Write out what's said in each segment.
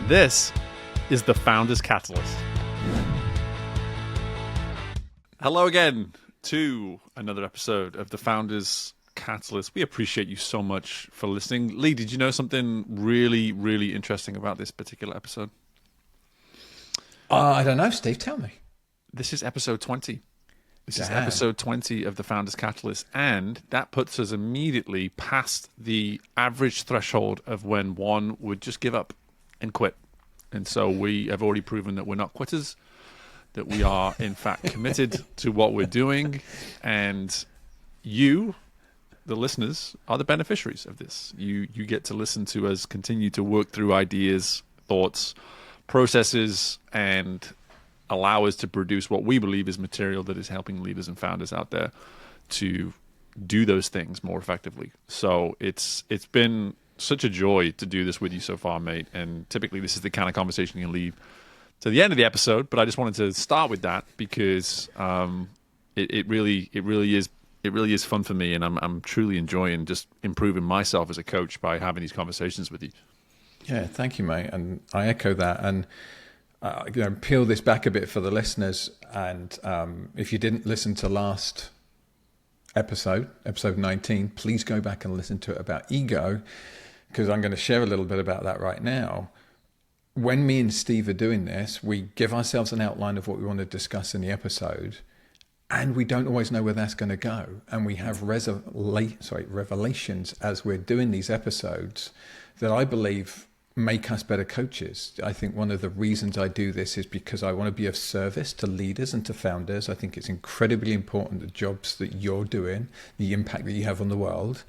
This is the Founders Catalyst. Hello again to another episode of the Founders Catalyst. We appreciate you so much for listening. Lee, did you know something really, really interesting about this particular episode? I don't know, Steve. Tell me. This is episode 20. This is episode 20 of the Founders Catalyst, and that puts us immediately past the average threshold of when one would just give up and quit. And so we have already proven that we're not quitters, that we are, in fact, committed to what we're doing, and you, the listeners, are the beneficiaries of this. You get to listen to us continue to work through ideas, thoughts, processes, and allow us to produce what we believe is material that is helping leaders and founders out there to do those things more effectively. So it's been such a joy to do this with you so far, mate. And typically this is the kind of conversation you leave to the end of the episode, but I just wanted to start with that because it really is fun for me, and I'm truly enjoying just improving myself as a coach by having these conversations with you. Yeah, thank you, mate. And I echo that. And peel this back a bit for the listeners. And if you didn't listen to last episode 19, please go back and listen to it about ego, because I'm going to share a little bit about that right now. When me and Steve are doing this, we give ourselves an outline of what we want to discuss in the episode, and we don't always know where that's going to go. And we have revelations as we're doing these episodes that I believe make us better coaches. I think one of the reasons I do this is because I want to be of service to leaders and to founders. I think it's incredibly important, the jobs that you're doing, the impact that you have on the world.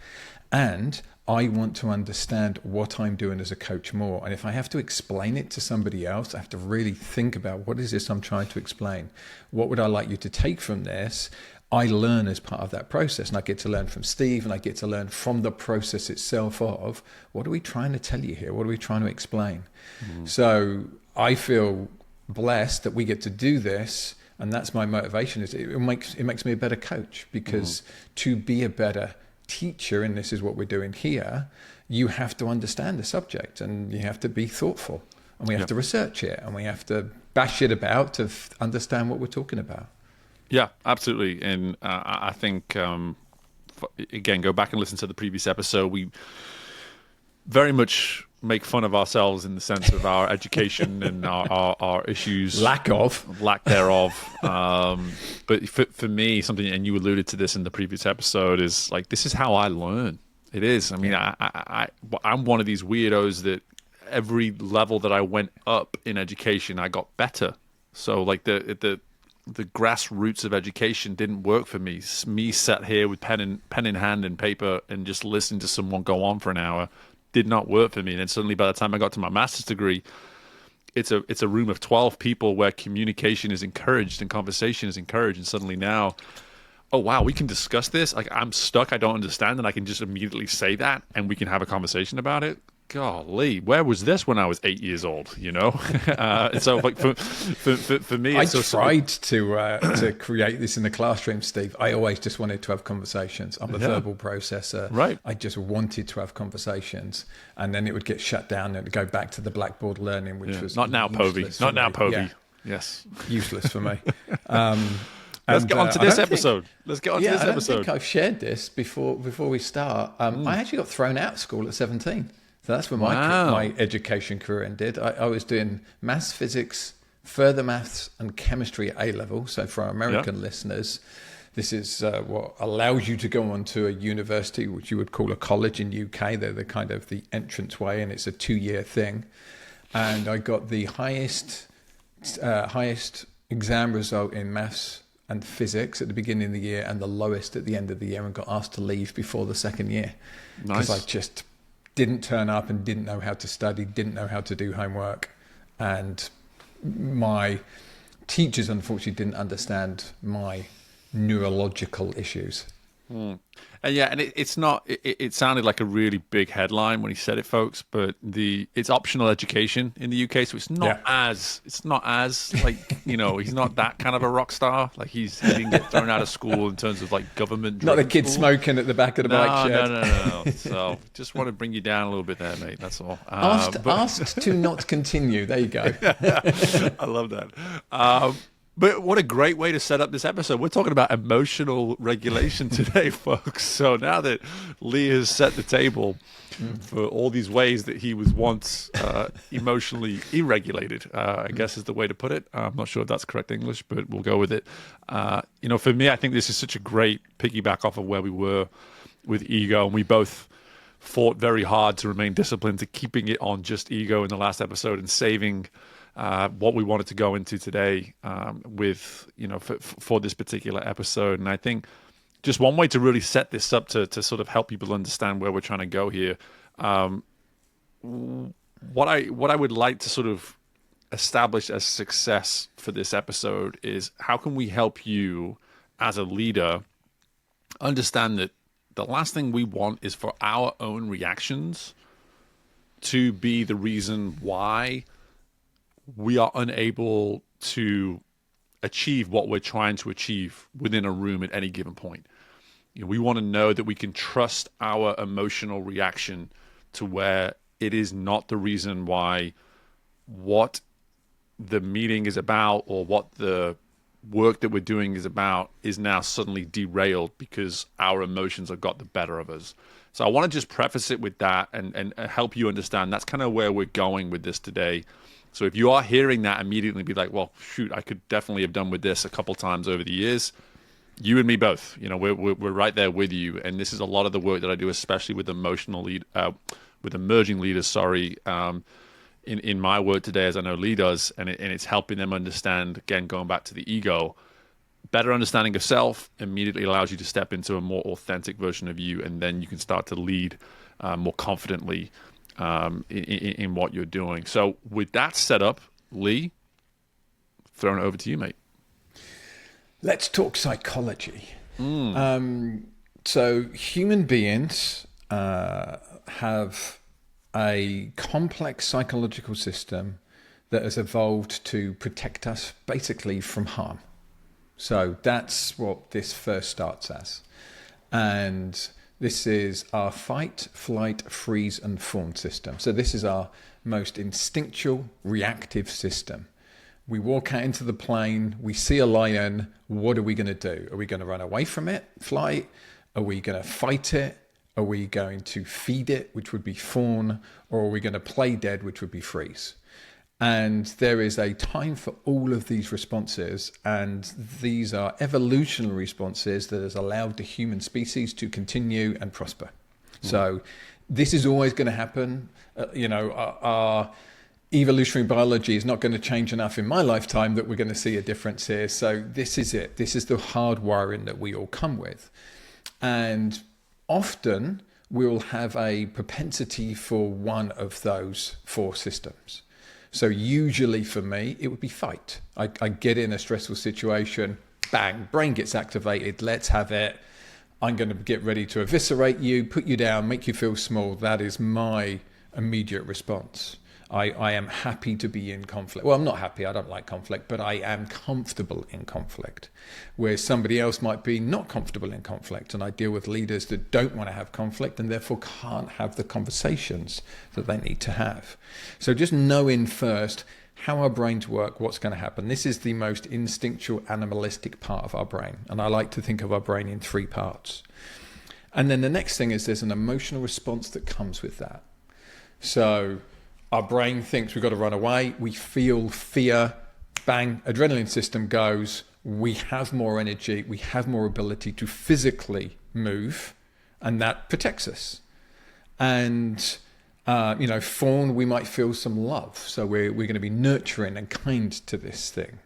And I want to understand what I'm doing as a coach more. And if I have to explain it to somebody else, I have to really think about what is this I'm trying to explain? What would I like you to take from this? I learn as part of that process, and I get to learn from Steve, and I get to learn from the process itself of what are we trying to tell you here? What are we trying to explain? Mm-hmm. So I feel blessed that we get to do this, and that's my motivation. Is it makes me a better coach, because to be a better teacher, and this is what we're doing here, you have to understand the subject, and you have to be thoughtful, and we have to research it, and we have to bash it about to understand what we're talking about. Yeah, absolutely. And I think, again, go back and listen to the previous episode. We very much make fun of ourselves in the sense of our education and our issues. Lack thereof. But for me, something, and you alluded to this in the previous episode, is like, this is how I learn. It is. I mean, I'm one of these weirdos that every level that I went up in education, I got better. So like the grassroots of education didn't work for me. Me sat here with pen in hand and paper and just listening to someone go on for an hour did not work for me. And then suddenly by the time I got to my master's degree, it's a room of 12 people where communication is encouraged and conversation is encouraged. And suddenly now, oh wow, we can discuss this. Like, I'm stuck, I don't understand, and I can just immediately say that and we can have a conversation about it. Golly, where was this when I was 8 years old? You know, so like for me, I tried to create this in the classroom, Steve. I always just wanted to have conversations. I'm a verbal processor. Right. I just wanted to have conversations, and then it would get shut down and it would go back to the blackboard learning, which was not now, Povey. Not now, Povey. Yeah. Yes, useless for me. Let's get on to this episode. I don't think I've shared this before we start. I actually got thrown out of school at 17. So that's when my education career ended. I was doing maths, physics, further maths, and chemistry at A-level. So for our American listeners, this is what allows you to go on to a university, which you would call a college in UK. They're the kind of the entrance way, and it's a 2-year thing. And I got the highest exam result in maths and physics at the beginning of the year, and the lowest at the end of the year, and got asked to leave before the second year. Nice. Because I just didn't turn up and didn't know how to study, didn't know how to do homework. And my teachers, unfortunately, didn't understand my neurological issues. And yeah, and it's not. It sounded like a really big headline when he said it, folks. But it's optional education in the UK, so Yeah. it's not as like he's not that kind of a rock star. Like he didn't get thrown out of school in terms of like government Not the driven kid school. smoking at the back of the bike No, shed. no. So just want to bring you down a little bit there, mate. That's all. Asked to not continue. There you go. I love that. But what a great way to set up this episode. We're talking about emotional regulation today, folks. So now that Lee has set the table for all these ways that he was once emotionally irregulated, I guess is the way to put it. I'm not sure if that's correct English, but we'll go with it. For me, I think this is such a great piggyback off of where we were with ego. And we both fought very hard to remain disciplined to keeping it on just ego in the last episode and saving what we wanted to go into today for this particular episode. And I think just one way to really set this up to sort of help people understand where we're trying to go here. What I would like to sort of establish as success for this episode is how can we help you as a leader understand that the last thing we want is for our own reactions to be the reason why we are unable to achieve what we're trying to achieve within a room at any given point. We want to know that we can trust our emotional reaction to where it is not the reason why what the meeting is about or what the work that we're doing is about is now suddenly derailed because our emotions have got the better of us. So I want to just preface it with that and help you understand that's kind of where we're going with this today. So if you are hearing that, immediately be like, well, shoot, I could definitely have done with this a couple times over the years. You and me both, we're right there with you. And this is a lot of the work that I do, especially with with emerging leaders, in my work today, as I know Lee does, and it's helping them understand, again, going back to the ego, better understanding of self immediately allows you to step into a more authentic version of you, and then you can start to lead more confidently in what you're doing. So with that set up, Lee, throwing it over to you, mate. Let's talk psychology. So human beings have a complex psychological system that has evolved to protect us basically from harm. So that's what this first starts as. And this is our fight, flight, freeze, and fawn system. So this is our most instinctual, reactive system. We walk out into the plain, we see a lion, what are we going to do? Are we going to run away from it, flight? Are we going to fight it? Are we going to feed it, which would be fawn? Or are we going to play dead, which would be freeze? And there is a time for all of these responses, and these are evolutionary responses that has allowed the human species to continue and prosper. So this is always going to happen. Our evolutionary biology is not going to change enough in my lifetime that we're going to see a difference here. So this is it. This is the hardwiring that we all come with. And often we'll have a propensity for one of those four systems. So usually for me, it would be fight. I get in a stressful situation, bang, brain gets activated, let's have it. I'm going to get ready to eviscerate you, put you down, make you feel small. That is my immediate response. I am happy to be in conflict. Well, I'm not happy, I don't like conflict, but I am comfortable in conflict. Where somebody else might be not comfortable in conflict. And I deal with leaders that don't want to have conflict and therefore can't have the conversations that they need to have. So just knowing first how our brains work, what's going to happen. This is the most instinctual, animalistic part of our brain. And I like to think of our brain in three parts. And then the next thing is there's an emotional response that comes with that. So our brain thinks we've got to run away. We feel fear. Bang, adrenaline system goes. We have more energy. We have more ability to physically move. And that protects us. And, fawn, we might feel some love. So we're going to be nurturing and kind to this thing.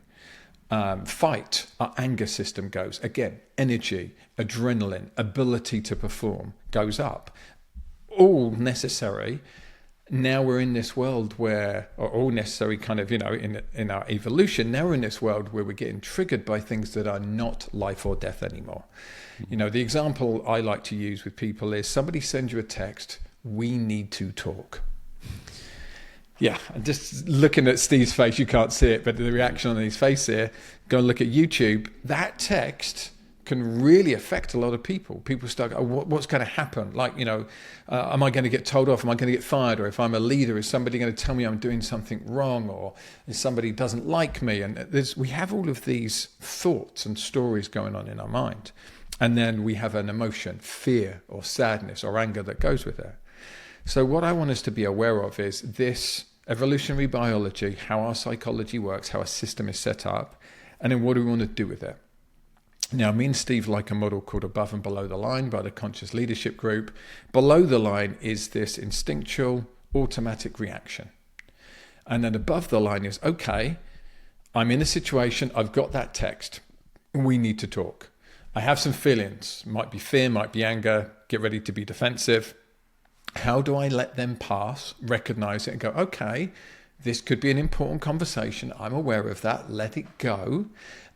Fight, our anger system goes. Again, energy, adrenaline, ability to perform goes up. All necessary. Now we're in this world where, or all necessary kind of, in our evolution, now we're in this world where we're getting triggered by things that are not life or death anymore. The example I like to use with people is somebody sends you a text, we need to talk. Yeah, and just looking at Steve's face, you can't see it, but the reaction on his face here, go and look at YouTube, that text can really affect a lot of people. People start, what's going to happen? Like, am I going to get told off? Am I going to get fired? Or if I'm a leader, is somebody going to tell me I'm doing something wrong? Or is somebody doesn't like me? And we have all of these thoughts and stories going on in our mind. And then we have an emotion, fear or sadness or anger that goes with it. So what I want us to be aware of is this evolutionary biology, how our psychology works, how our system is set up, and then what do we want to do with it? Now, me and Steve like a model called Above and Below the Line by the Conscious Leadership Group. Below the line is this instinctual, automatic reaction. And then above the line is, okay, I'm in a situation, I've got that text, we need to talk. I have some feelings, might be fear, might be anger, get ready to be defensive. How do I let them pass, recognize it and go, okay, this could be an important conversation. I'm aware of that. Let it go.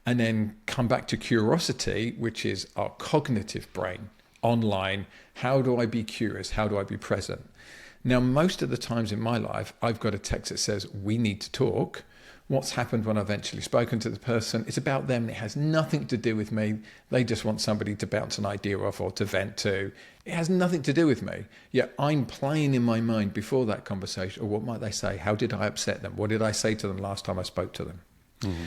And then come back to curiosity, which is our cognitive brain online. How do I be curious? How do I be present? Now, most of the times in my life, I've got a text that says, we need to talk. What's happened when I've eventually spoken to the person? It's about them. It has nothing to do with me. They just want somebody to bounce an idea off or to vent to. It has nothing to do with me. Yet I'm playing in my mind before that conversation. Or what might they say? How did I upset them? What did I say to them last time I spoke to them? Mm-hmm.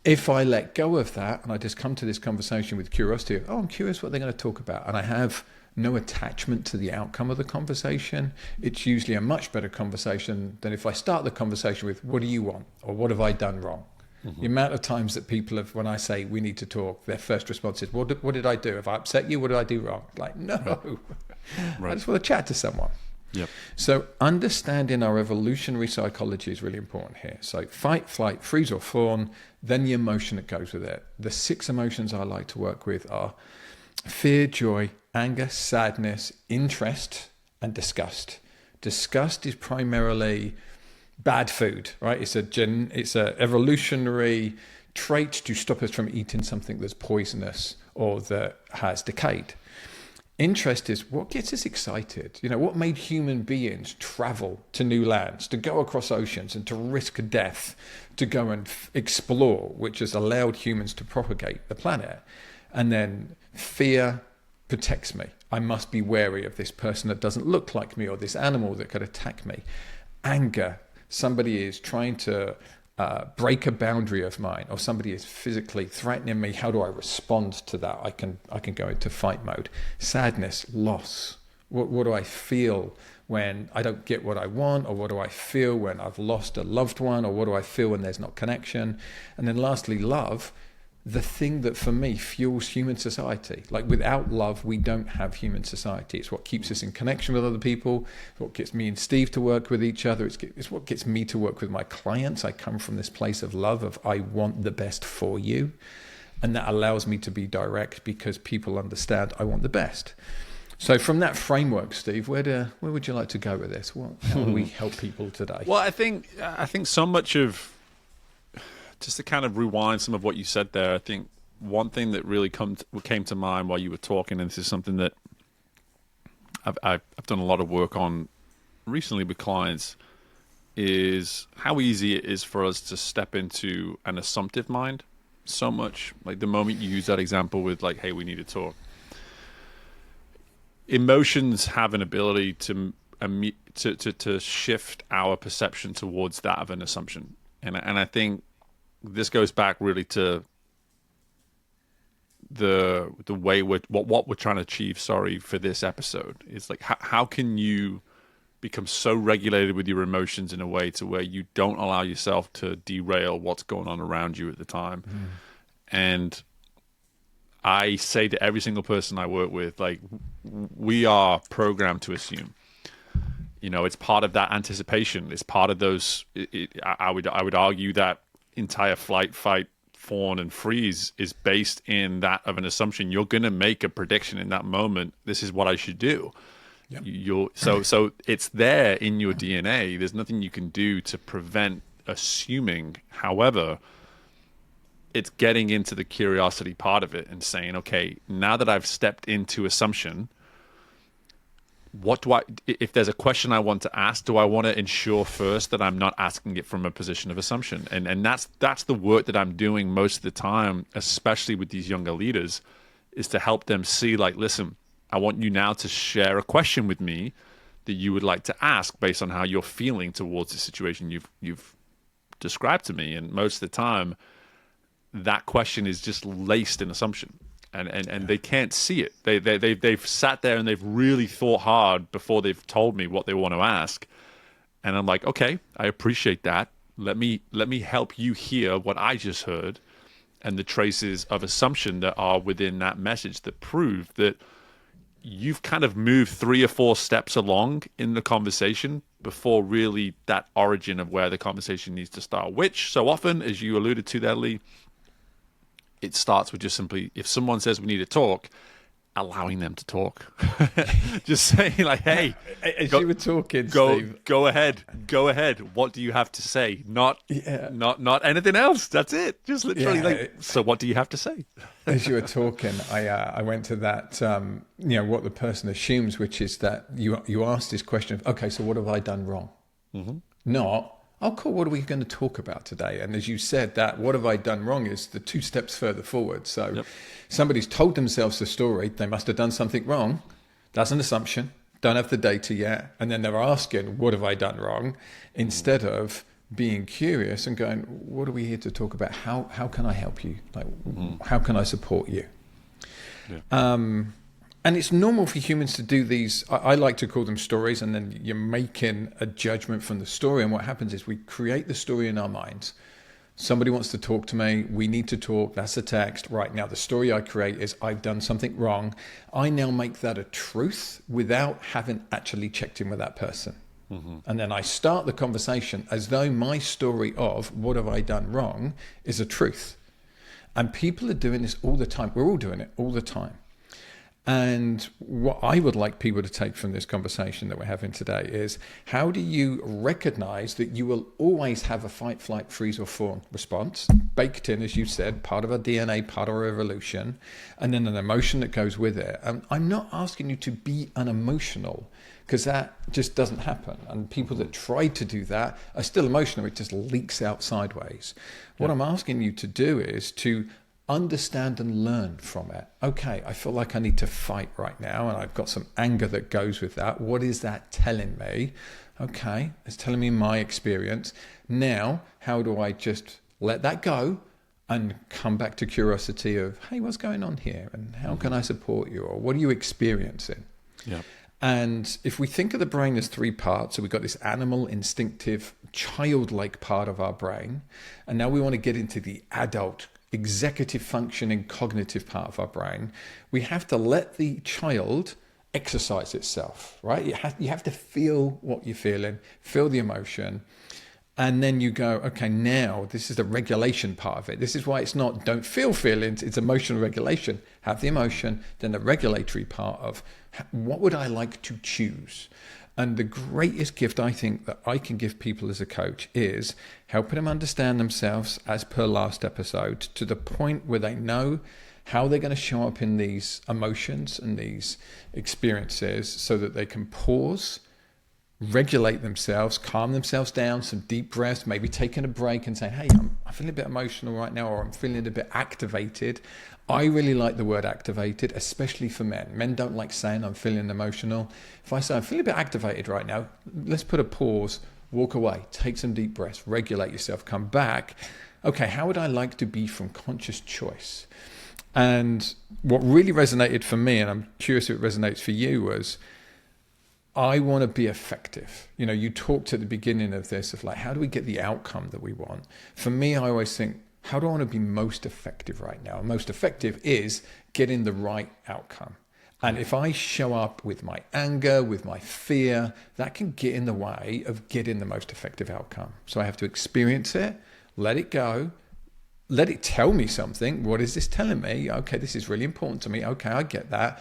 If I let go of that and I just come to this conversation with curiosity, I'm curious what they're going to talk about, and I have no attachment to the outcome of the conversation, it's usually a much better conversation than if I start the conversation with, what do you want? Or what have I done wrong? Mm-hmm. The amount of times that people have, when I say we need to talk, their first response is, what did I do? Have I upset you? What did I do wrong? Like, no, right. I just want to chat to someone. Yep. So understanding our evolutionary psychology is really important here. So fight, flight, freeze or fawn, then the emotion that goes with it. The 6 emotions I like to work with are fear, joy, anger, sadness, interest, and disgust. Disgust is primarily bad food, right? It's a evolutionary trait to stop us from eating something that's poisonous or that has decayed. Interest is what gets us excited. What made human beings travel to new lands, to go across oceans and to risk death, to go and explore, which has allowed humans to propagate the planet. And then fear protects me. I must be wary of this person that doesn't look like me or this animal that could attack me. Anger, somebody is trying to break a boundary of mine, or somebody is physically threatening me. How do I respond to that? I can go into fight mode. Sadness, loss. What do I feel when I don't get what I want, or what do I feel when I've lost a loved one, or what do I feel when there's not connection? And then lastly, love, the thing that for me fuels human society. Like without love, we don't have human society. It's what keeps us in connection with other people. It's what gets me and Steve to work with each other. It's what gets me to work with my clients. I come from this place of love, of I want the best for you. And that allows me to be direct because people understand I want the best. So from that framework, Steve, where would you like to go with this? How do we help people today? Well, I think so much of, just to kind of rewind some of what you said there, I think one thing that really came to mind while you were talking, and this is something that I've done a lot of work on recently with clients, is how easy it is for us to step into an assumptive mind so much. Like the moment you use that example with like, hey, we need to talk. Emotions have an ability to shift our perception towards that of an assumption. And I think this goes back really to the way what we're trying to achieve, for this episode. Is like, how can you become so regulated with your emotions in a way to where you don't allow yourself to derail what's going on around you at the time? And I say to every single person I work with, like, we are programmed to assume. It's part of that anticipation. It's part of those. I would argue that entire flight, fight, fawn, and freeze is based in that of an assumption. You're going to make a prediction in that moment. This is what I should do. Yep. So it's there in your DNA. There's nothing you can do to prevent assuming. However, it's getting into the curiosity part of it and saying, okay, now that I've stepped into assumption, if there's a question I want to ask, do I want to ensure first that I'm not asking it from a position of assumption? And that's the work that I'm doing most of the time, especially with these younger leaders, is to help them see, like, listen, I want you now to share a question with me that you would like to ask based on how you're feeling towards the situation you've described to me. And most of the time, that question is just laced in assumption. And they can't see it. They've sat there and they've really thought hard before they've told me what they want to ask. And I'm like, okay, I appreciate that. Let me help you hear what I just heard and the traces of assumption that are within that message that prove that you've kind of moved 3 or 4 steps along in the conversation before really that origin of where the conversation needs to start, which so often, as you alluded to there, Lee, it starts with just simply, if someone says we need to talk, allowing them to talk. Just saying, like, hey, you were talking, Steve. Go ahead. What do you have to say? Not anything else. That's it. Just literally so what do you have to say? As you were talking, I went to that, what the person assumes, which is that you asked this question of, okay, so what have I done wrong? Mm-hmm. Not, oh, cool, what are we going to talk about today? And as you said, that what have I done wrong is the 2 steps further forward. So somebody's told themselves the story, they must have done something wrong. That's an assumption, don't have the data yet. And then they're asking, what have I done wrong? Instead of being curious and going, what are we here to talk about? How can I help you? Like, how can I support you? Yeah. And it's normal for humans to do these, I like to call them stories, and then you're making a judgment from the story. And what happens is we create the story in our minds. Somebody wants to talk to me. We need to talk. That's a text. Right now, the story I create is I've done something wrong. I now make that a truth without having actually checked in with that person. Mm-hmm. And then I start the conversation as though my story of what have I done wrong is a truth. And people are doing this all the time. We're all doing it all the time. And what I would like people to take from this conversation that we're having today is, how do you recognize that you will always have a fight, flight, freeze, or fawn response baked in, as you said, part of our DNA, part of our evolution, and then an emotion that goes with it. And I'm not asking you to be unemotional, because that just doesn't happen. And people that try to do that are still emotional. It just leaks out sideways. What I'm asking you to do is to understand and learn from it. Okay, I feel like I need to fight right now, and I've got some anger that goes with that. What is that telling me? Okay, it's telling me my experience. Now, how do I just let that go and come back to curiosity of, hey, what's going on here? And how can I support you? Or what are you experiencing? Yeah. And if we think of the brain as 3 parts, so we've got this animal, instinctive, childlike part of our brain, and now we want to get into the adult, executive functioning, cognitive part of our brain. We have to let the child exercise itself, right? You have to feel what you're feeling, feel the emotion, and then you go, okay, now this is the regulation part of it. This is why it's not don't feel feelings, it's emotional regulation. Have the emotion, then the regulatory part of what would I like to choose? And the greatest gift I think that I can give people as a coach is helping them understand themselves, as per last episode, to the point where they know how they're going to show up in these emotions and these experiences, so that they can pause, regulate themselves, calm themselves down, some deep breaths, maybe taking a break and saying, hey, I'm feeling a bit emotional right now, or I'm feeling a bit activated. I really like the word activated, especially for men. Men don't like saying I'm feeling emotional. If I say I'm feeling a bit activated right now, let's put a pause, walk away, take some deep breaths, regulate yourself, come back. Okay, how would I like to be from conscious choice? And what really resonated for me, and I'm curious if it resonates for you, was I want to be effective. You know, you talked at the beginning of this of like, how do we get the outcome that we want? For me, I always think, how do I want to be most effective right now? Most effective is getting the right outcome. And if I show up with my anger, with my fear, that can get in the way of getting the most effective outcome. So I have to experience it, let it go, let it tell me something. What is this telling me? Okay, this is really important to me. Okay, I get that.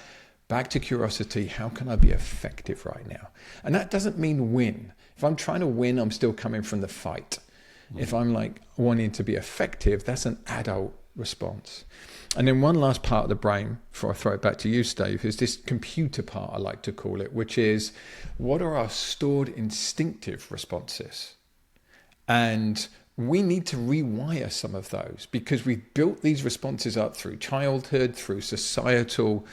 back to curiosity. How can I be effective right now? And that doesn't mean win. If I'm trying to win, I'm still coming from the fight. If I'm like wanting to be effective, that's an adult response. And then one last part of the brain, before I throw it back to you, Steve, is this computer part, I like to call it, which is what are our stored instinctive responses? And we need to rewire some of those because we've built these responses up through childhood, through societal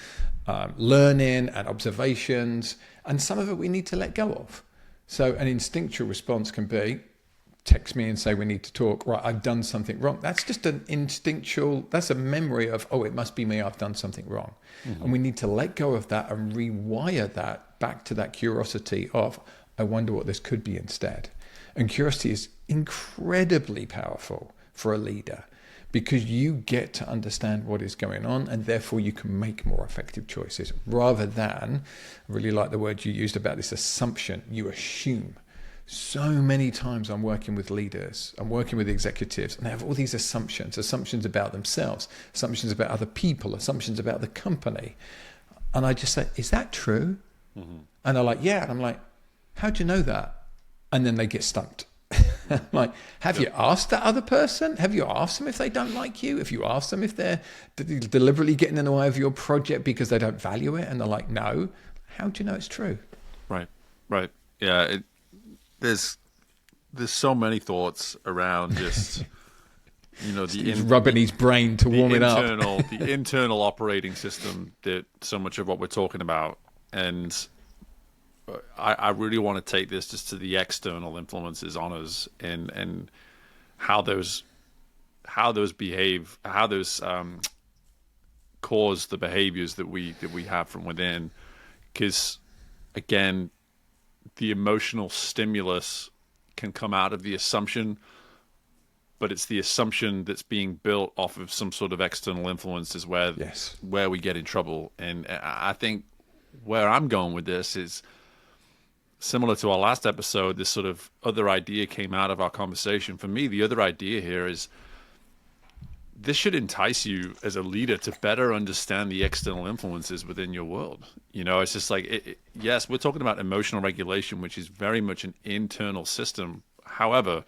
learning and observations, and some of it we need to let go of. So an instinctual response can be, text me and say we need to talk, right, I've done something wrong. That's just an instinctual, that's a memory of, oh, it must be me, I've done something wrong. And we need to let go of that and rewire that back to that curiosity of, I wonder what this could be instead. And curiosity is incredibly powerful for a leader because you get to understand what is going on and therefore you can make more effective choices rather than, I really like the word you used about this assumption, you assume. So many times I'm working with leaders, I'm working with executives, and they have all these assumptions about themselves, assumptions about other people, assumptions about the company. And I just say, is that true? And they're like, yeah. And I'm like, how'd you know that? And then they get stumped. I'm like, have you asked that other person? Have you asked them if they don't like you? If you ask them if they're deliberately getting in the way of your project because they don't value it? And they're like, no. How do you know it's true? Right. Yeah. There's so many thoughts around just, He's rubbing his brain to warm it up. The internal operating system that so much of what we're talking about. And I really want to take this just to the external influences on us and how those behave, how those cause the behaviors that we have from within. Because again, the emotional stimulus can come out of the assumption, but it's the assumption that's being built off of some sort of external influence is where we get in trouble. And I think where I'm going with this is similar to our last episode. This sort of other idea came out of our conversation. For me, the other idea here is this should entice you as a leader to better understand the external influences within your world. It's just like, yes, we're talking about emotional regulation, which is very much an internal system. However,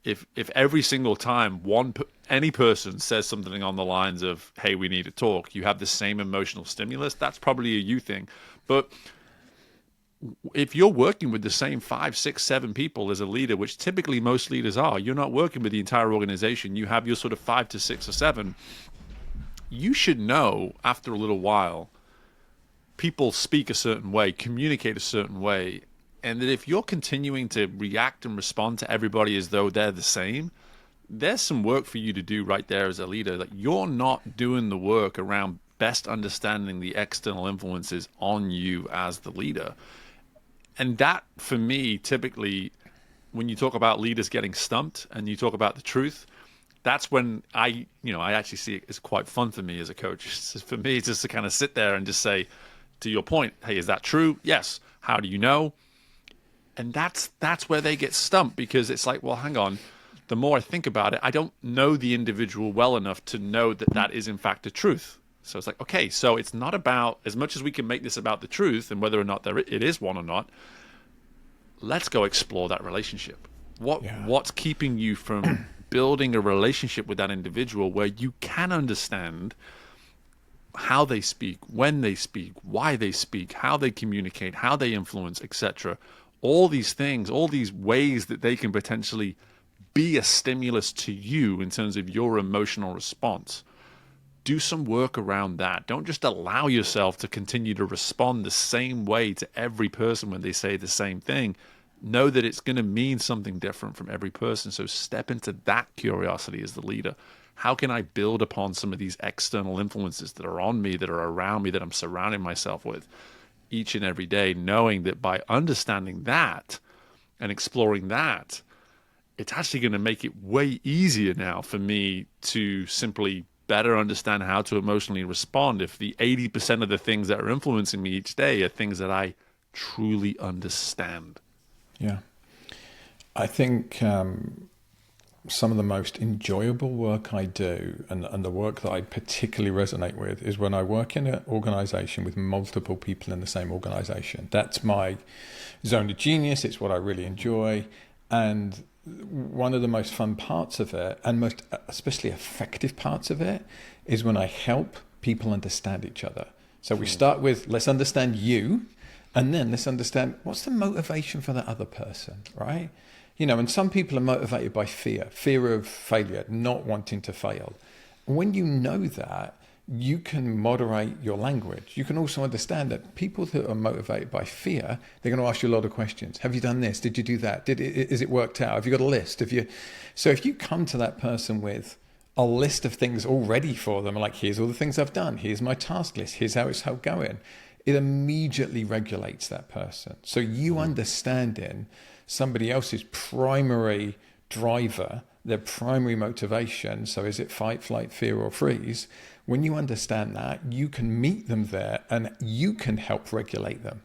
if every single time any person says something on the lines of, hey, we need to talk, you have the same emotional stimulus, that's probably a you thing. But if you're working with the same 5, 6, 7 people as a leader, which typically most leaders are, you're not working with the entire organization. You have your sort of 5 to 6 or 7. You should know after a little while, people speak a certain way, communicate a certain way, and that if you're continuing to react and respond to everybody as though they're the same, there's some work for you to do right there as a leader. Like, you're not doing the work around best understanding the external influences on you as the leader. And that, for me, typically, when you talk about leaders getting stumped and you talk about the truth, that's when I actually see it as quite fun for me as a coach. For me, it's just to kind of sit there and just say, to your point, hey, is that true? Yes. How do you know? And that's where they get stumped, because it's like, well, hang on. The more I think about it, I don't know the individual well enough to know that that is in fact the truth. So it's like, okay, so it's not about, as much as we can make this about the truth and whether or not it is one or not, let's go explore that relationship. What's keeping you from building a relationship with that individual where you can understand how they speak, when they speak, why they speak, how they communicate, how they influence, etc. All these things, all these ways that they can potentially be a stimulus to you in terms of your emotional response. Do some work around that. Don't just allow yourself to continue to respond the same way to every person when they say the same thing. Know that it's going to mean something different from every person. So step into that curiosity as the leader. How can I build upon some of these external influences that are on me, that are around me, that I'm surrounding myself with each and every day, knowing that by understanding that and exploring that, it's actually going to make it way easier now for me to simply better understand how to emotionally respond if the 80% of the things that are influencing me each day are things that I truly understand. Yeah. I think some of the most enjoyable work I do, and the work that I particularly resonate with, is when I work in an organization with multiple people in the same organization. That's my zone of genius. It's what I really enjoy. And one of the most fun parts of it, and most especially effective parts of it, is when I help people understand each other. So we start with, let's understand you, and then let's understand what's the motivation for the other person, right? You know, and some people are motivated by fear of failure, not wanting to fail. When you know that, you can moderate your language. You can also understand that people that are motivated by fear, they're going to ask you a lot of questions. Have you done this? Did you do that? Is it worked out? Have you got a list? So if you come to that person with a list of things already for them, like, here's all the things I've done, here's my task list, here's how it's going, it immediately regulates that person. So you understanding somebody else's primary driver, their primary motivation, so is it fight, flight, fear, or freeze? When you understand that, you can meet them there and you can help regulate them.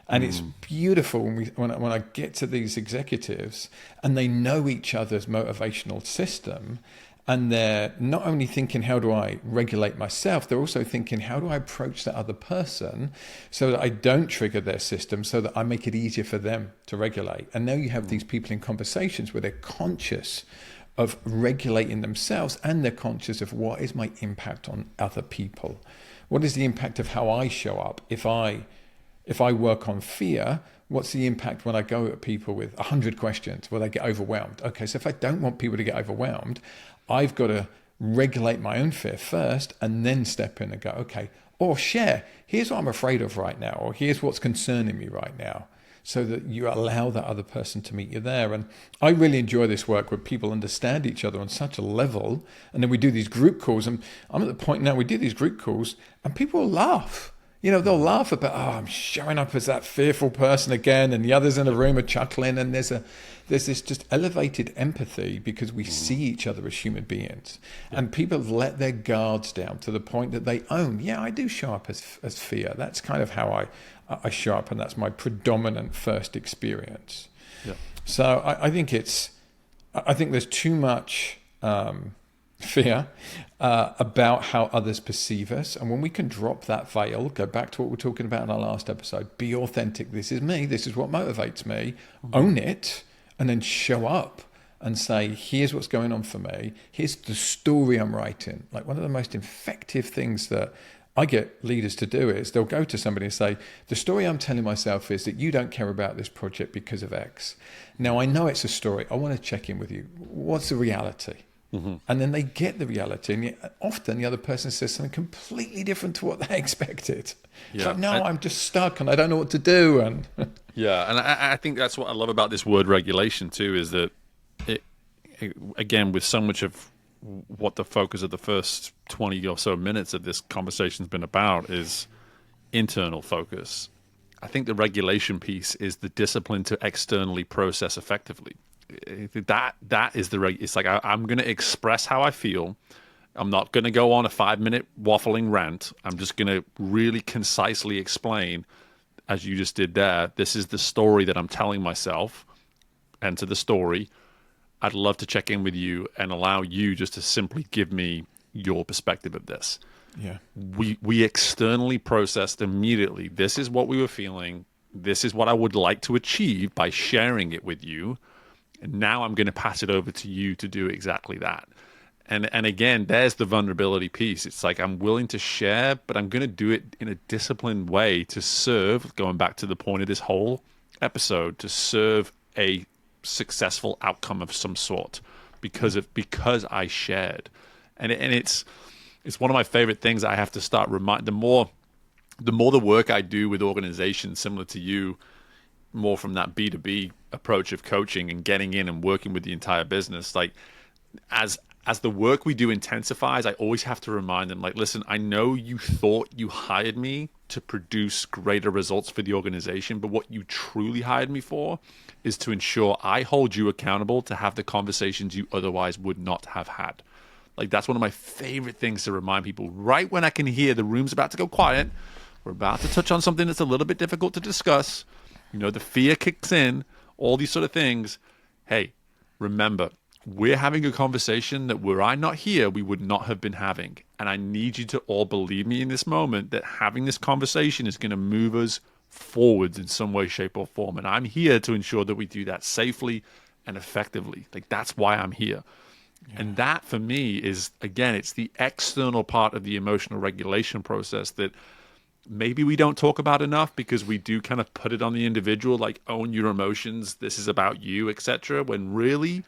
And it's beautiful when I get to these executives and they know each other's motivational system, and they're not only thinking, how do I regulate myself? They're also thinking, how do I approach that other person so that I don't trigger their system, so that I make it easier for them to regulate? And now you have these people in conversations where they're conscious of regulating themselves, and they're conscious of, what is my impact on other people? What is the impact of how I show up? If I work on fear, what's the impact when I go at people with 100 questions? Will they get overwhelmed? Okay, so if I don't want people to get overwhelmed, I've got to regulate my own fear first and then step in and go, okay, or share, here's what I'm afraid of right now, or here's what's concerning me right now, so that you allow that other person to meet you there. And I really enjoy this work where people understand each other on such a level, and then we do these group calls, and I'm at the point now we do these group calls and people will laugh. You know, they'll laugh about, I'm showing up as that fearful person again, and the others in the room are chuckling, and there's this just elevated empathy because we see each other as human beings. Yeah. And people have let their guards down to the point that they own, yeah, I do show up as fear. That's kind of how I show up, and that's my predominant first experience. Yeah. So I think there's too much fear about how others perceive us, and when we can drop that veil, go back to what we were talking about in our last episode, be authentic, this is me, this is what motivates me, own it, and then show up and say, here's what's going on for me, here's the story I'm writing. Like, one of the most effective things that I get leaders to do is they'll go to somebody and say, the story I'm telling myself is that you don't care about this project because of X. Now, I know it's a story, I want to check in with you, what's the reality? And then they get the reality, and often the other person says something completely different to what they expected. It's like, no, I'm just stuck and I don't know what to do. And yeah, and I think that's what I love about this word regulation too, is that it again, with so much of what the focus of the first 20 or so minutes of this conversation has been about is internal focus. I think the regulation piece is the discipline to externally process effectively. That is it's like, I'm going to express how I feel. I'm not going to go on a 5-minute waffling rant. I'm just going to really concisely explain, as you just did there, this is the story that I'm telling myself. Enter the story. I'd love to check in with you and allow you just to simply give me your perspective of this. Yeah. We externally processed immediately, this is what we were feeling. This is what I would like to achieve by sharing it with you. And now I'm going to pass it over to you to do exactly that. And again, there's the vulnerability piece. It's like, I'm willing to share, but I'm going to do it in a disciplined way to serve, going back to the point of this whole episode, to serve a successful outcome of some sort because I shared. And it's one of my favorite things I have to start reminding. The more the work I do with organizations similar to you, more from that B2B approach of coaching and getting in and working with the entire business, like as the work we do intensifies, I always have to remind them, like, listen, I know you thought you hired me to produce greater results for the organization, but what you truly hired me for is to ensure I hold you accountable to have the conversations you otherwise would not have had. Like, that's one of my favorite things to remind people. Right when I can hear the room's about to go quiet, we're about to touch on something that's a little bit difficult to discuss, you know, the fear kicks in, all these sort of things. Hey, remember, we're having a conversation that were I not here, we would not have been having. And I need you to all believe me in this moment that having this conversation is going to move us forwards in some way, shape, or form. And I'm here to ensure that we do that safely and effectively. Like, that's why I'm here. Yeah. And that, for me, is, again, it's the external part of the emotional regulation process that maybe we don't talk about enough, because we do kind of put it on the individual, like, own your emotions, this is about you, etc. When really,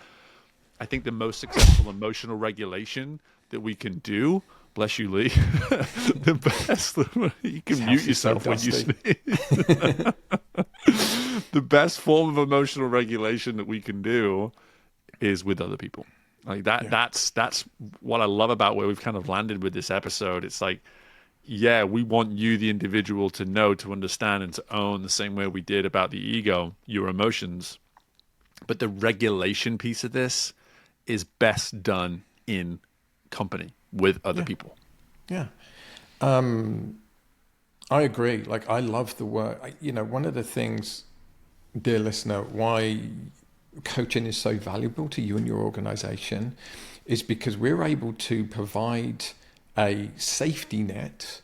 I think the most successful emotional regulation that we can do, bless you, Lee, the best, you can mute yourself when you sneeze. The best form of emotional regulation that we can do is with other people. Like that, that's what I love about where we've kind of landed with this episode. It's like, yeah, we want you, the individual, to know, to understand, and to own, the same way we did about the ego, your emotions. But the regulation piece of this is best done in company with other people. Yeah. I agree. Like, I love the work. One of the things, dear listener, why coaching is so valuable to you and your organization is because we're able to provide a safety net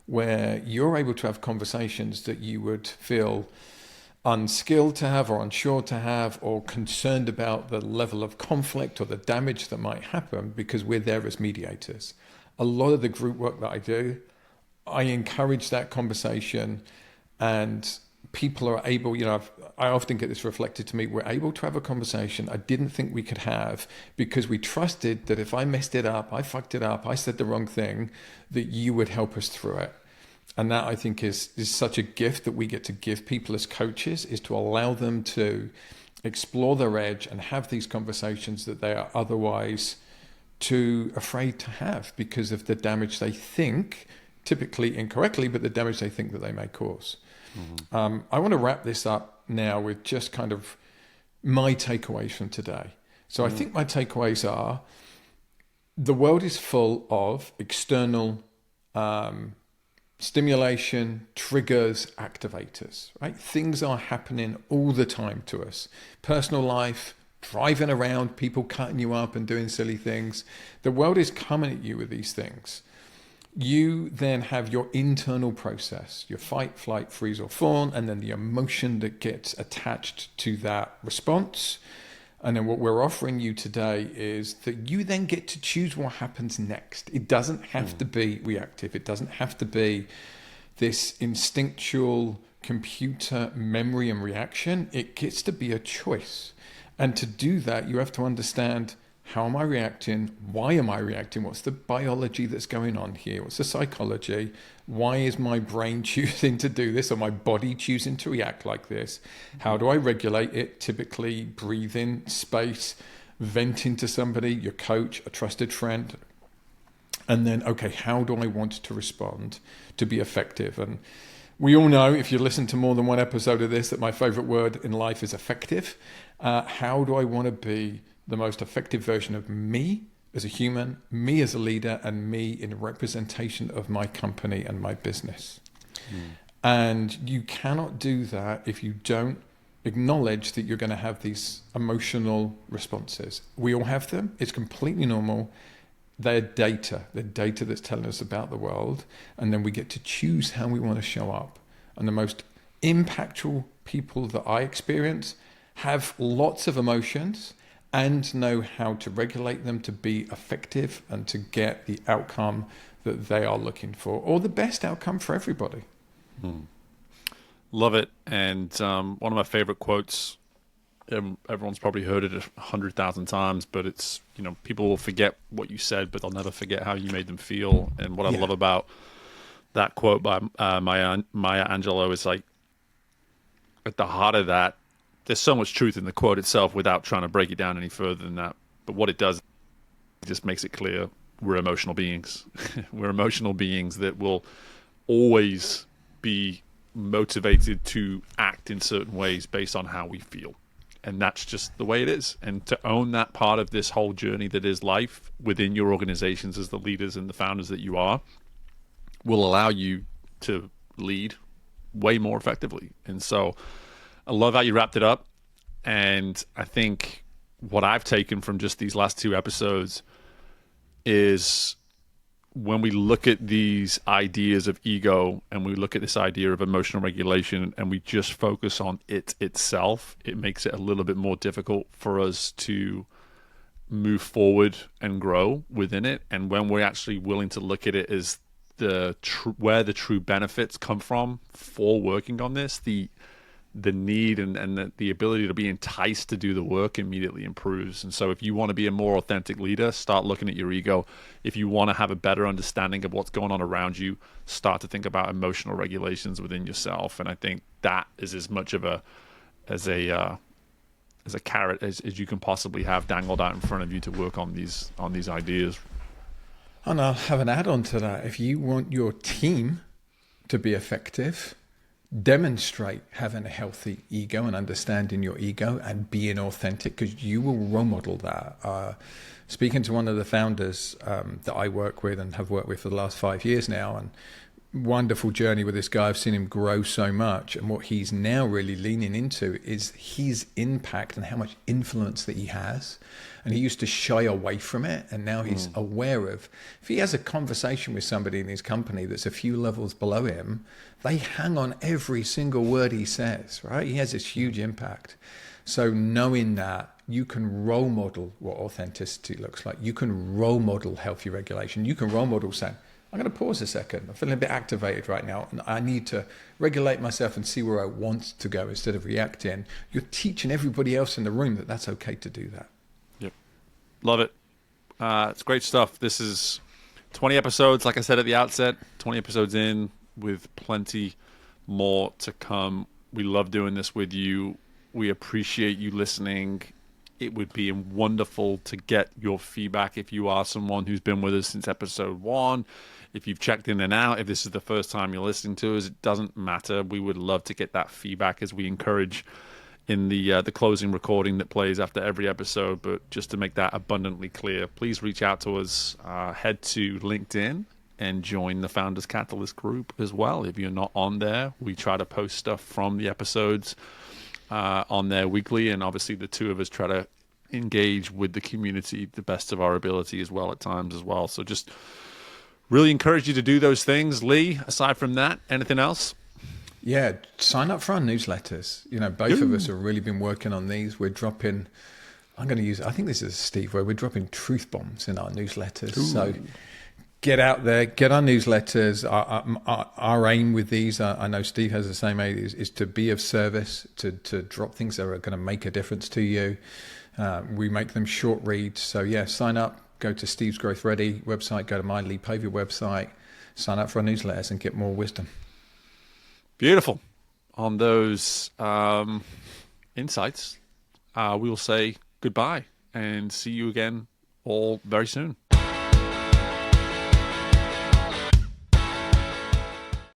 where you're able to have conversations that you would feel unskilled to have, or unsure to have, or concerned about the level of conflict or the damage that might happen, because we're there as mediators. A lot of the group work that I do, I encourage that conversation, and people are able, I often get this reflected to me, we're able to have a conversation I didn't think we could have, because we trusted that if I messed it up, I fucked it up, I said the wrong thing, that you would help us through it. And that, I think, is such a gift that we get to give people as coaches, is to allow them to explore their edge and have these conversations that they are otherwise too afraid to have, because of the damage they think, typically incorrectly, but the damage they think that they may cause. Mm-hmm. I want to wrap this up now with just kind of my takeaways from today. So I think my takeaways are, the world is full of external stimulation, triggers, activators, right? Things are happening all the time to us. Personal life, driving around, people cutting you up and doing silly things. The world is coming at you with these things. You then have your internal process, your fight, flight, freeze, or fawn, and then the emotion that gets attached to that response. And then what we're offering you today is that you then get to choose what happens next. It doesn't have to be reactive. It doesn't have to be this instinctual computer memory and reaction. It gets to be a choice. And to do that, you have to understand, how am I reacting? Why am I reacting? What's the biology that's going on here? What's the psychology? Why is my brain choosing to do this, or my body choosing to react like this? How do I regulate it? Typically, breathe in, space, venting to somebody, your coach, a trusted friend. And then, okay, how do I want to respond to be effective? And we all know, if you listen to more than one episode of this, that my favorite word in life is effective. How do I want to be the most effective version of me as a human, me as a leader, and me in representation of my company and my business? And you cannot do that if you don't acknowledge that you're going to have these emotional responses. We all have them. It's completely normal. They're data. They're data that's telling us about the world. And then we get to choose how we want to show up. And the most impactful people that I experience have lots of emotions and know how to regulate them to be effective and to get the outcome that they are looking for, or the best outcome for everybody. Love it. And one of my favorite quotes, everyone's probably heard it 100,000 times, but it's, people will forget what you said, but they'll never forget how you made them feel. And what I love about that quote by Maya Angelou is, like, at the heart of that, there's so much truth in the quote itself without trying to break it down any further than that. But what it does, it just makes it clear we're emotional beings. We're emotional beings that will always be motivated to act in certain ways based on how we feel. And that's just the way it is. And to own that part of this whole journey that is life within your organizations as the leaders and the founders that you are will allow you to lead way more effectively. And so I love how you wrapped it up. And I think what I've taken from just these last 2 episodes is when we look at these ideas of ego and we look at this idea of emotional regulation and we just focus on it itself, it makes it a little bit more difficult for us to move forward and grow within it. And when we're actually willing to look at it as where the true benefits come from for working on this, the need and the ability to be enticed to do the work immediately improves. And so if you want to be a more authentic leader, start looking at your ego. If you want to have a better understanding of what's going on around you, start to think about emotional regulations within yourself. And I think that is as much of a carrot as you can possibly have dangled out in front of you to work on these ideas. And I'll have an add-on to that. If you want your team to be effective, demonstrate having a healthy ego and understanding your ego and being authentic, because you will role model that. Speaking to one of the founders that I work with and have worked with for the last 5 years now, and wonderful journey with this guy. I've seen him grow so much, and what he's now really leaning into is his impact and how much influence that he has. And he used to shy away from it, and now he's aware of, if he has a conversation with somebody in his company that's a few levels below him, they hang on every single word he says, right? He has this huge impact. So knowing that, you can role model what authenticity looks like. You can role model healthy regulation. You can role model saying, I'm going to pause a second. I'm feeling a bit activated right now, and I need to regulate myself and see where I want to go instead of reacting. You're teaching everybody else in the room that that's okay to do that. Yep. Love it. It's great stuff. This is 20 episodes, like I said at the outset, 20 episodes in with plenty more to come. We love doing this with you. We appreciate you listening. It would be wonderful to get your feedback if you are someone who's been with us since episode 1. If you've checked in and out, if this is the first time you're listening to us, it doesn't matter. We would love to get that feedback, as we encourage in the closing recording that plays after every episode. But just to make that abundantly clear, please reach out to us. Head to LinkedIn and join the Founders Catalyst group as well. If you're not on there, we try to post stuff from the episodes on there weekly, and obviously the two of us try to engage with the community the best of our ability as well at times as well. So just really encourage you to do those things. Lee, aside from that, anything else? Yeah, sign up for our newsletters. You know, both of us have really been working on these. We're dropping, I think this is Steve, where we're dropping truth bombs in our newsletters. Ooh. So get out there, get our newsletters. Our aim with these, I know Steve has the same aim, is to be of service, to drop things that are going to make a difference to you. We make them short reads. So yeah, sign up, go to Steve's Growth Ready website, go to my Lee Povey website, sign up for our newsletters and get more wisdom. Beautiful. On those insights, we will say goodbye and see you again all very soon.